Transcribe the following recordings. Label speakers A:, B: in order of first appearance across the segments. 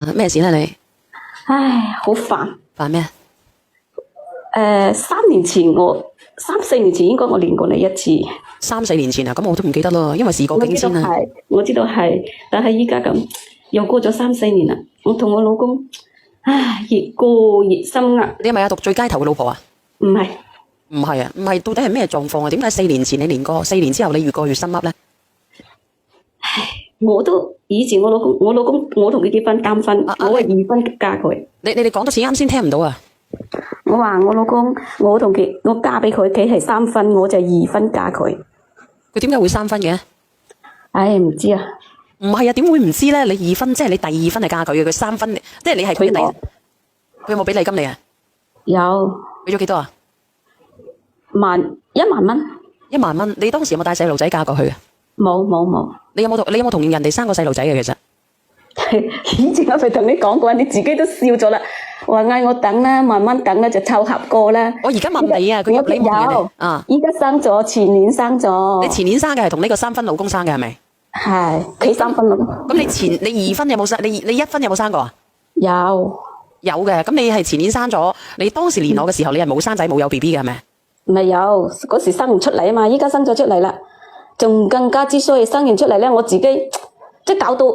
A: 咩事咧你？
B: 唉，好煩。
A: 煩咩？
B: 3、4年前應該我練過你一次。
A: 3、4年前啊，咁我都唔記得咯，因為事過境遷啊。
B: 我知道係，但係依家咁又過咗3、4年啦。我同我老公，唉，越過越深壓。
A: 你係咪阿獨最街頭嘅老婆啊？
B: 唔係，
A: 唔係啊，唔係到底係咩狀況啊？點解4年前你練過，4年之後你越過越深噏咧？
B: 以前我老公，我同佢結婚監婚，我係2婚嫁佢。
A: 你哋講多次啱先聽唔到啊！
B: 我話我老公，我嫁俾佢，佢係3婚，我就2婚嫁佢。
A: 佢點解會3婚嘅？
B: 唉，唔知啊。
A: 唔係啊，點會唔知咧？你2婚即係你第2婚係嫁佢嘅，佢3婚即係你係佢嘅第。佢有冇俾禮金你啊？
B: 有。
A: 俾咗幾多啊
B: ？1萬蚊。
A: 1萬蚊。你當時有冇帶細路仔嫁過去啊？
B: 冇。
A: 你有冇同人哋生過細路仔嘅？其實
B: 以前我咪同你講過，你自己都笑咗啦，話嗌我等啦，慢慢等啦，就湊合過啦。
A: 我而家問你啊，佢有你問人哋啊？
B: 依家生咗，前年生咗。
A: 你前年生嘅係同呢個3婚老公生嘅係咪？
B: 係，佢3婚老公。
A: 咁你2婚有冇生？你1婚有冇生過啊？
B: 有
A: 嘅，咁你係前年生咗，你當時連我嘅時候，你係冇生仔冇有 BB 嘅係咪？
B: 唔係有，嗰時生唔出嚟啊嘛，依家生咗出嚟啦，仲更加之所以生完出嚟咧，我自己即係搞到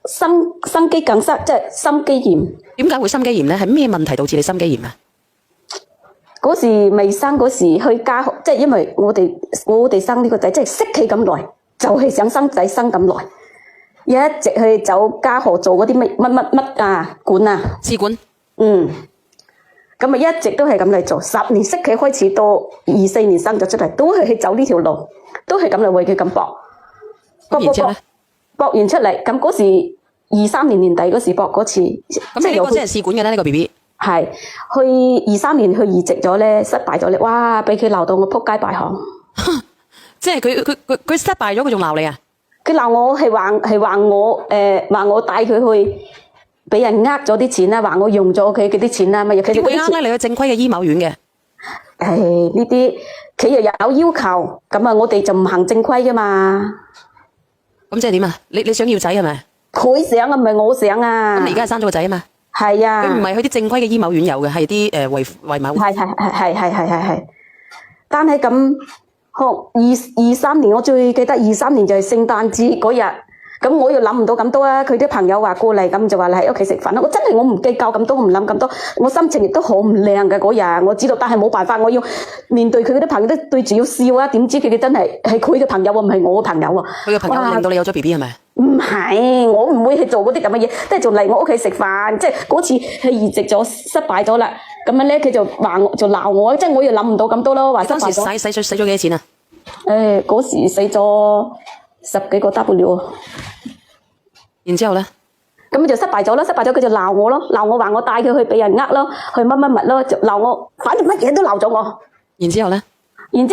B: 心肌梗塞，即係心肌炎。
A: 點解會心肌炎咧？係咩問題導致你心肌炎啊？
B: 嗰時未生嗰時去家學，即係因為我哋生呢個仔，即係識佢咁耐，就係想生仔生咁耐，一直去走家學做嗰啲乜啊管啊
A: 試管。
B: 咁咪一直都係咁嚟做，10年識佢開始到24年生咗出嚟，都係去走呢條路，都係咁嚟為佢咁搏。搏完出嚟，咁嗰時23年年底嗰時搏嗰次，
A: 咁你呢個即係試管嘅咧？呢個 BB
B: 係去23年去移植咗咧，失敗咗咧，哇！俾佢鬧到我撲街敗行。
A: 即係佢失敗咗，佢仲鬧你啊？
B: 佢鬧我係話我帶佢去俾人呃咗啲錢啦，話我用咗佢啲錢啦，乜嘢？佢
A: 點會呃咧？你去正規嘅醫某院嘅？
B: 呢啲佢又有要求，咁啊，我哋就唔行正規噶嘛。
A: 咁即係點啊？你想要仔係咪？
B: 佢想啊，唔係我想啊。
A: 咁你而家係生咗個仔啊嘛？
B: 係啊。
A: 佢唔係去啲正規嘅醫某院有嘅，係啲衛某。
B: 係。但係咁23年，我最記得23年就係聖誕節嗰日。咁我又諗唔到咁多啊！佢啲朋友話過嚟，咁就話你喺屋企食飯啦。我真係我唔計較咁多，我唔諗咁多。我心情亦都好唔靚嘅嗰日，我知道，但係冇辦法，我要面對佢嗰啲朋友都對住要笑啊！點知佢真係佢嘅朋友啊，唔係我嘅朋友啊！
A: 佢嘅朋友令到你有咗 BB 係咪？
B: 唔係，我唔會去做嗰啲咁嘅嘢，即係就嚟我屋企食飯，即係嗰次係移植咗失敗咗啦。咁樣咧，佢就話我就鬧我，即係我又諗唔到咁多咯，話失敗咗。
A: 當時使咗幾多錢啊？
B: 嗰時使咗10幾個 W。
A: 然之後咧，
B: 咁就失敗咗啦，失敗咗佢就鬧我咯，鬧我話我帶佢去俾人呃咯，去乜咯，就鬧我，反正乜嘢都鬧咗我。
A: 然之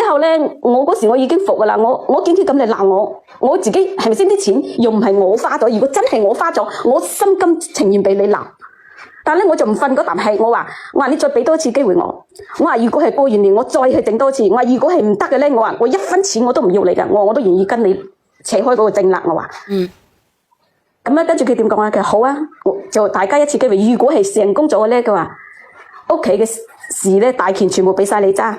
A: 後咧，
B: 我嗰時我已經服噶啦，我見佢咁嚟鬧我，我自己係咪先啲錢又唔係我花咗？如果真係我花咗，我心甘情願俾你鬧。但係咧我就唔瞓嗰啖氣，我話你再俾多次機會我話如果係過完年我再去整多次，我話如果係唔得嘅咧，我話我1分錢我都唔要你噶，我都願意跟你扯開嗰個證啦，我話。咁咧，跟住佢點講啊？佢話好啊，就大家一次機會。如果係成功咗嘅咧，佢話屋企嘅事咧，大權全部俾晒你揸，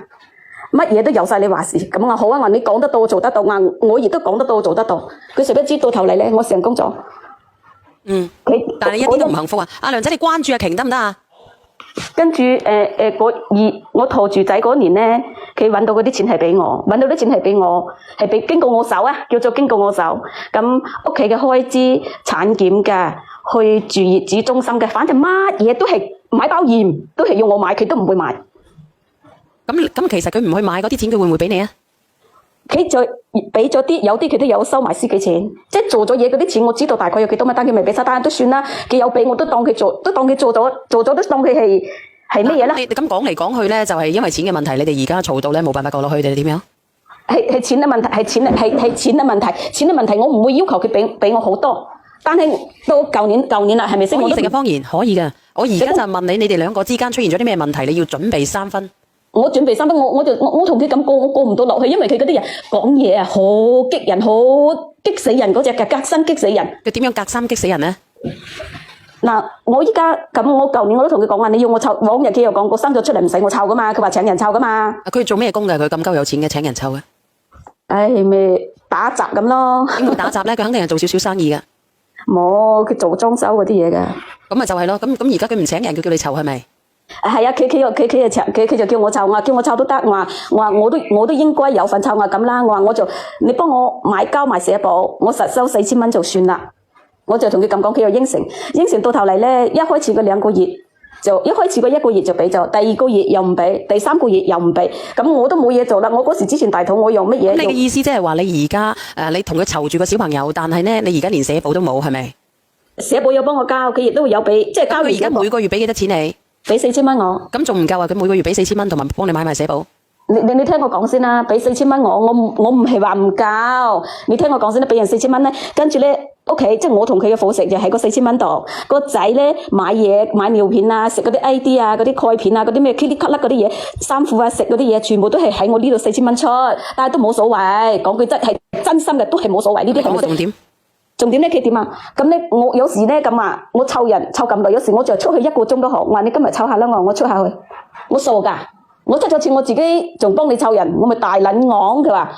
B: 乜嘢都由晒你話事。咁我好啊，話你講得到做得到，我亦都講得到做得到。佢誰不知到頭嚟咧，我成功咗。
A: 但係你一啲都唔幸福啊！阿娘仔，你關注阿瓊得唔得啊？
B: 跟住我陀住仔嗰年咧，佢揾到嗰啲錢係俾我，揾到啲錢係俾我，係俾經過我手啊，叫做經過我手。咁屋企嘅開支、產檢嘅、去住月子中心嘅，反正乜嘢都係買包鹽，都係要我買，佢都唔會買。
A: 咁其實佢唔去買嗰啲錢，佢會唔會俾你啊？
B: 佢就俾咗啲，有啲佢都有收埋私己錢，即係做咗嘢嗰啲錢，我知道大概有幾多蚊，但佢未俾晒，但係都算啦。佢有俾我都當佢做，都當佢做咗都當佢係咩嘢啦？
A: 你咁講嚟講去咧，就係因為錢嘅問題，你哋而家嘈到咧冇辦法過落去，定係點樣？
B: 係錢嘅問題，係錢嘅問題，錢嘅問題，我唔會要求佢俾我好多，但係到舊年啦，係咪先？
A: 可以成日方言可以㗎。我而家就問你哋兩個之間出現咗啲咩問題？你要準備3分。
B: 我準備3分，我同佢咁過，我過唔到落去，因為佢嗰啲人講嘢啊，好激人，好激死人嗰隻嘅，隔山激死人。
A: 佢點樣隔山激死人咧？
B: 嗱，我依家咁，我舊年我都同佢講話，你要我湊，往日佢又講過生咗出嚟唔使我湊噶嘛，佢話請人湊噶嘛。
A: 佢做咩工㗎？佢咁鳩有錢嘅，請人湊嘅。
B: 唉，咪打雜咁咯。
A: 點會打雜咧？佢肯定係做少少生意㗎。
B: 冇，佢做裝修嗰啲嘢㗎。
A: 咁咪就係咯。咁而家佢唔請人，佢叫你湊係咪？
B: 係啊，佢就叫我湊，叫我湊都得。我都應該有份湊，咁啦。你幫我買膠埋社保，我實收4000蚊就算啦。我就同佢咁講，佢又應承到頭嚟咧，一開始嗰2個月就一開始嗰1個月就俾咗，第2個月又唔俾，第3個月又唔俾，咁我都冇嘢做啦。我嗰時之前大肚，我用乜嘢？
A: 你嘅意思即係話你而家你同佢湊住個小朋友，但係咧你而家連社保都冇係咪？
B: 社保有幫我交，佢亦都有俾，即係交。
A: 佢而家每個月俾幾多錢你？
B: 俾4000蚊我。
A: 咁仲唔夠啊？佢每個月俾4000蚊，同埋幫你買埋社保。
B: 你聽我講先啦，俾4000蚊我唔係話唔夠，你聽我講先啦，俾人4000蚊咧，跟住咧屋企即係我同佢嘅伙食就喺個4000蚊度，個仔咧買嘢買尿片啊，食嗰啲 AD 啊，嗰啲鈣片啊，嗰啲咩 Kitty 嗰啲嘢，衫褲啊，食嗰啲嘢，全部都係喺我呢度4000蚊出，但係都冇所謂，講句真心嘅都係冇所謂，呢啲係咪先？
A: 重點。
B: 重點咧佢點啊？咁咧我有時咧咁啊，我湊人湊咁耐，有時我就出去1個鐘都好，我話你今日湊下啦，我出下去，我傻㗎。我出咗錢，我自己仲幫你湊人，我咪大撚昂。佢話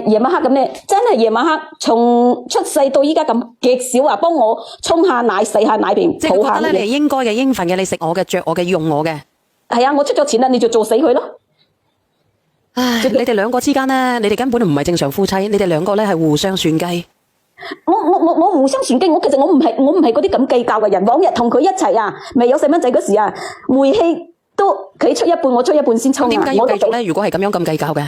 B: 夜晚黑咁咧，真係夜晚黑從出世到依家咁極少啊，幫我沖下奶、洗下奶瓶、
A: 即係
B: 抱下
A: 覺得咧，你係應該嘅、應份嘅，你食我嘅、着我嘅、用我嘅。
B: 係啊，我出咗錢啦，你就做死佢咯。
A: 唉，你哋兩個之間咧，你哋根本都唔係正常夫妻，你哋兩個咧係互相算計。
B: 我互相算計，其實我唔係嗰啲咁計較嘅人。往日同佢一齊啊，未有細蚊仔嗰時啊，煤氣都佢出一半，我出一半先沖啊。
A: 點解要繼續咧？如果係咁樣咁計較嘅，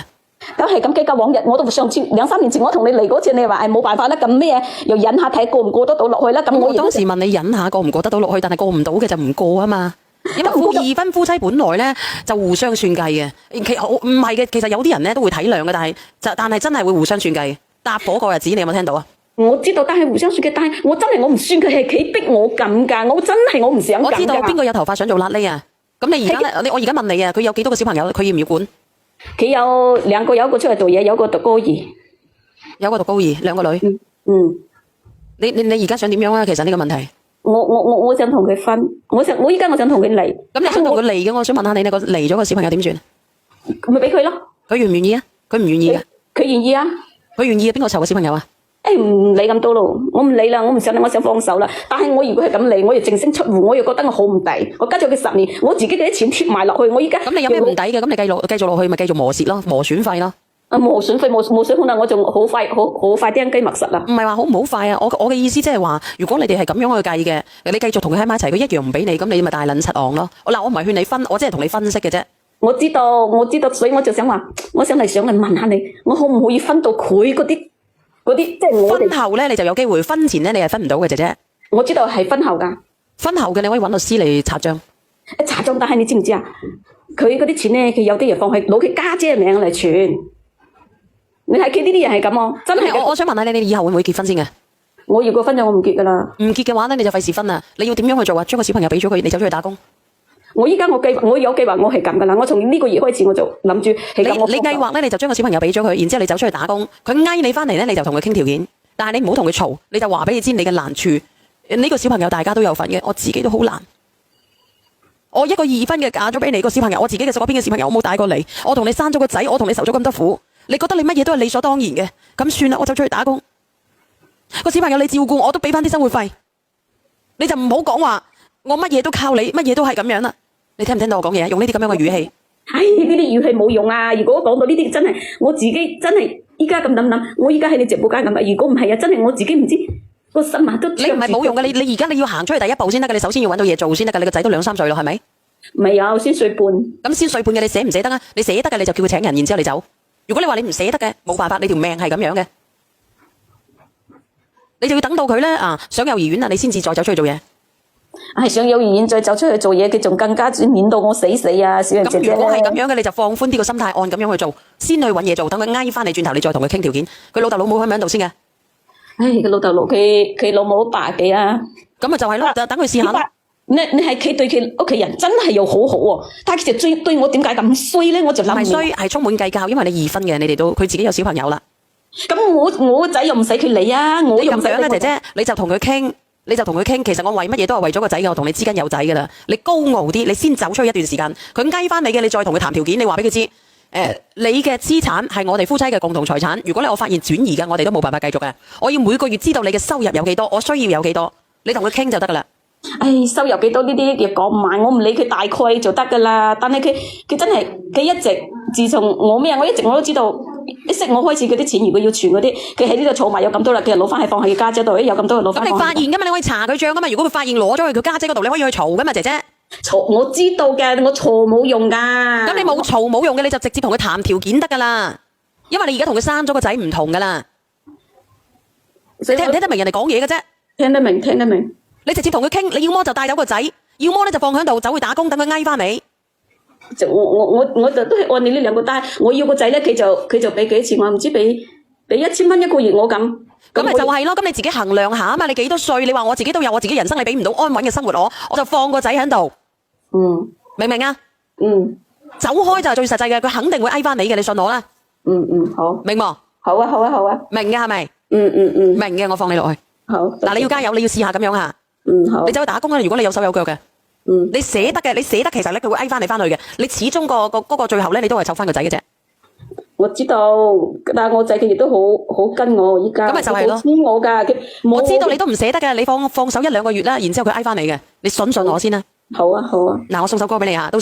B: 咁係咁計較。往日我都上次2-3年前我同你嚟嗰次，你話冇辦法啦，咁咩又忍下睇過唔過得到落去啦。咁
A: 我當時問你忍下過唔過得到落去，但係過唔到嘅就唔過啊嘛。因為2分夫妻本來咧就互相算計嘅，唔係嘅，其實有啲人咧都會體諒嘅，但係真係會互相算計。搭伙個日子，你有冇聽到啊？
B: 我知道，但係互相算計，但係我真係我唔算佢係佢逼我咁㗎，我真係我唔想咁㗎。
A: 我知道邊個有頭髮想做瘌痢啊？咁你而家咧，我而家問你啊，佢有幾多個小朋友？佢要唔要管？
B: 佢有2個，有一個出嚟做嘢，有一個讀高2，
A: 有一個讀高2，2個女。你而家想點樣啊？其實呢個問題，
B: 我想同佢分，我依家我想同佢離。
A: 咁你想同佢離嘅？我想問下你，離咗個小朋友點算？
B: 咪俾佢咯。佢
A: 願唔願意啊？佢唔願意嘅。
B: 佢願意啊。
A: 佢願意啊？邊個湊個小朋友啊？
B: 唔理咁多咯，我唔理啦，我想放手啦。但係我如果係咁嚟，我又淨身出戶，我又覺得我好唔抵。我加咗佢10年，我自己嘅啲錢貼埋落去，我依家
A: 咁你有咩唔抵嘅？咁你繼續落去，咪繼續磨蝕咯，磨損費咯。
B: 磨損費冇水可能我仲好快釘雞麥實啦。
A: 唔係話好唔好快啊？我嘅意思即係話，如果你哋係咁樣去計嘅，你繼續同佢喺埋一齊，佢一樣唔俾你，咁你咪大撚失望咯。嗱，我唔係勸你分，我只係同你分析嘅啫。
B: 我知道，所以我就想話，我想嚟問下你，我可唔可以分到佢嗰啲？即係我
A: 婚後咧，你就有機會；婚前咧，你係分唔到嘅姐姐。
B: 我知道係婚後㗎。
A: 婚後嘅你可以揾律師嚟查帳。
B: 查帳，但係你知唔知啊？佢嗰啲錢咧，佢有啲人放喺攞佢家姐嘅名嚟存。你睇佢呢啲人係咁喎，真係。我
A: 想問下你以後會唔會結婚先嘅？
B: 我如果婚咗，我唔結㗎啦。
A: 唔結嘅話咧，你就費事分啦。你要點樣去做啊？將個小朋友俾咗佢，你走出去打工。
B: 我有計劃，我係咁㗎啦。我從呢個月開始，我就諗住係咁。
A: 你計劃咧，你就將個小朋友俾咗佢，然之後你走出去打工。佢挨你翻嚟咧，你就同佢傾條件。但係你唔好同佢嘈，你就話俾佢知你嘅難處。呢個小朋友大家都有份嘅，我自己都好難。我一個2分嘅嫁咗俾你個小朋友，我自己嘅嗰邊嘅小朋友，我冇帶過你。我同你生咗個仔，我同你受咗咁多苦，你覺得你乜嘢都係理所當然嘅？咁算啦，我走出去打工。個小朋友你照顧，我都俾翻啲生活費。你就唔好講話我乜嘢都靠你，乜嘢都係咁樣啦。你聽唔聽到我講嘢？用呢啲咁樣嘅語氣。
B: 唉，呢啲語氣冇用啊！如果講到呢啲，真係我自己真係依家咁諗，我依家喺你直播間咁啊！如果唔係啊，真係我自己唔知個心啊都。你唔係冇用嘅，你而家你要行出去第一步先得嘅，你首先要揾到嘢做先得嘅。你個仔都2-3歲咯，係咪？未有，先歲半。咁先歲半嘅，你捨唔捨得啊？你捨得嘅你就叫佢請人，然之後你走。如果你話你唔捨得嘅，冇辦法，你條命係咁樣嘅，你就要等到佢咧上幼兒園啦，你先至再走出去做嘢。係上幼兒園再走出去做嘢，佢仲更加攆到我死啊！小人姐姐。咁如果係咁樣嘅，你就放寬啲個心態，按咁樣去做，先去揾嘢做，等佢挨翻你轉頭，你再同佢傾條件。佢老豆老母喺唔喺度先嘅？唉，佢老豆老佢老母80幾啊。咁咪就係咯，等佢試下咯。你係佢對佢屋企人真係又好好喎，但係其實對我點解咁衰咧？我就諗唔明。唔係衰，係充滿計較，因為你2分嘅，你哋都佢自己有小朋友啦。咁我個仔又唔使佢理啊，我又唔使。咁樣咧，姐姐你就同佢傾。
A: 你就同佢傾，其實我為乜嘢都係為咗個仔嘅，我同你之間有仔噶啦。你高傲啲，你先走出去一段時間，佢翳翻你嘅，你再同佢談條件，你話俾佢知，你嘅資產係我哋夫妻嘅共同財產。如果我發現轉移嘅，我哋都冇辦法繼續嘅。我要每個月知道你嘅收入有幾多，我需要有幾多，你同佢傾就得噶啦。
B: 收入幾多呢啲嘢講唔埋，我唔理佢大概就得噶啦。但係佢真係佢一直自從我一直我都知道，一識我開始嗰啲錢，如果要存嗰啲，佢喺呢度儲埋有咁多啦，佢就攞翻去放喺佢家姐度，有咁多就攞翻。咁你
A: 發現噶嘛？你可以查佢帳噶嘛？如果佢發現攞咗去佢家姐嗰度，你可以去嘈噶嘛，姐姐。
B: 嘈我知道嘅，我嘈冇用噶。
A: 咁你冇嘈冇用嘅，你就直接同佢談條件得噶啦。因為你而家同佢生咗個仔唔同噶啦。你聽唔聽得明人哋講嘢嘅啫？
B: 聽得明，聽得明。
A: 你直接同佢傾，你要麼就帶走個仔，要麼咧就放喺度走去打工，等佢翳翻你。
B: 我就都係按你呢兩個單，我要個仔咧，佢就俾幾錢我，唔知俾1000蚊一個月我咁。
A: 咁咪就係咯，咁你自己衡量下啊嘛，你幾多歲？你話我自己都有我自己人生，你俾唔到安穩嘅生活我就放個仔喺度。明唔明啊？走開就係最實際嘅，佢肯定會翳翻你嘅，你信我啦。
B: 好。
A: 明冇？
B: 好啊，好啊，好啊。
A: 明嘅係咪？明嘅，我放你落去。
B: 好。
A: 嗱，你要加油，你要試下咁樣吓。
B: 好。
A: 你走去打工啦，如果你有手有腳嘅。你捨得嘅，其實咧佢會翳翻你翻去嘅。你始終個最後咧，你都係湊翻個仔嘅啫。
B: 我知道，但係我仔佢亦都好跟我依家。咁咪就係咯。黐我噶，
A: 我知道你都唔捨得嘅，你放手1-2個月啦，然之後佢翳翻你嘅，你信我先啦。
B: 好啊，好啊。
A: 嗱，我送首歌俾你吓，都